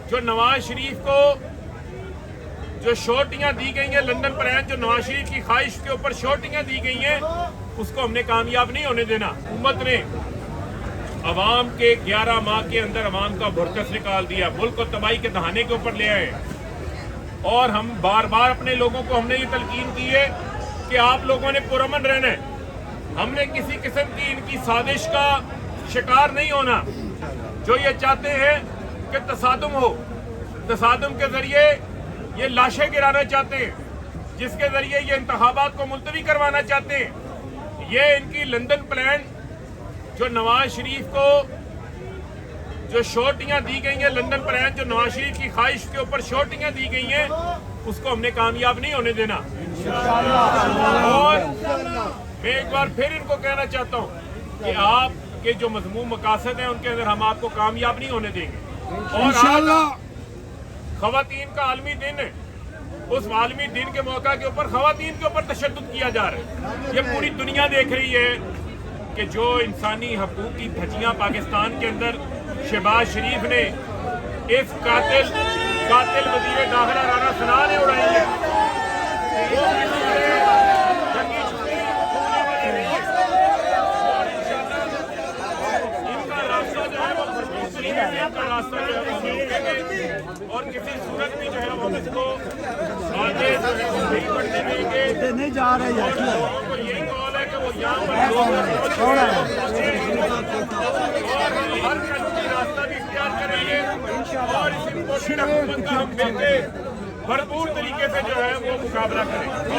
جو نواز شریف کو جو شورٹیاں دی گئی ہیں لندن پلان، جو نواز شریف کی خواہش کے اوپر شورٹیاں دی گئی ہیں، اس کو ہم نے کامیاب نہیں ہونے دینا۔ حکومت نے عوام کے 11 ماہ کے اندر عوام کا بھرکس نکال دیا، ملک کو تباہی کے دہانے کے اوپر لے آئے، اور ہم بار بار اپنے لوگوں کو ہم نے یہ تلقین کی ہے کہ آپ لوگوں نے پرامن رہنا ہے، ہم نے کسی قسم کی ان کی سازش کا شکار نہیں ہونا۔ جو یہ چاہتے ہیں کہ تصادم ہو، تصادم کے ذریعے یہ لاشیں گرانا چاہتے ہیں، جس کے ذریعے یہ انتخابات کو ملتوی کروانا چاہتے ہیں، یہ ان کی لندن پلان جو نواز شریف کو جو شورٹیاں دی گئی ہیں لندن پلان، جو نواز شریف کی خواہش کے اوپر شورٹیاں دی گئی ہیں، اس کو ہم نے کامیاب نہیں ہونے دینا۔ اور میں ایک بار پھر ان کو کہنا چاہتا ہوں کہ آپ کے جو مضمون مقاصد ہیں ان کے اندر ہم آپ کو کامیاب نہیں ہونے دیں گے۔ اور آج خواتین کا عالمی دن ہے، اس عالمی دن کے موقع کے اوپر خواتین کے اوپر تشدد کیا جا رہا ہے۔ یہ پوری دنیا دیکھ رہی ہے کہ جو انسانی حقوق کی دھجیاں پاکستان کے اندر شہباز شریف نے اس قاتل وزیر داخلہ رانا ثناء نے اڑائی ہے، جنگی چھٹی ہونے والی نہیں ہے، اور ان کا راستہ جو ہے وہ بھرپور طریقے سے ان کا راستہ جو ہے وہ ہم روکیں گے، اور کسی صورت بھی جو ہے ہم اس کو آگے نہیں بڑھنے دیں گے۔ نہیں جا رہے اور لوگوں کو یہی کال ہے کہ وہ یہاں پر ہر قانونی راستہ بھی اختیار کریں گے، اور اس امپورٹنٹ حکومت کا ہم مل کے بھرپور طریقے سے جو ہے وہ مقابلہ کریں گے۔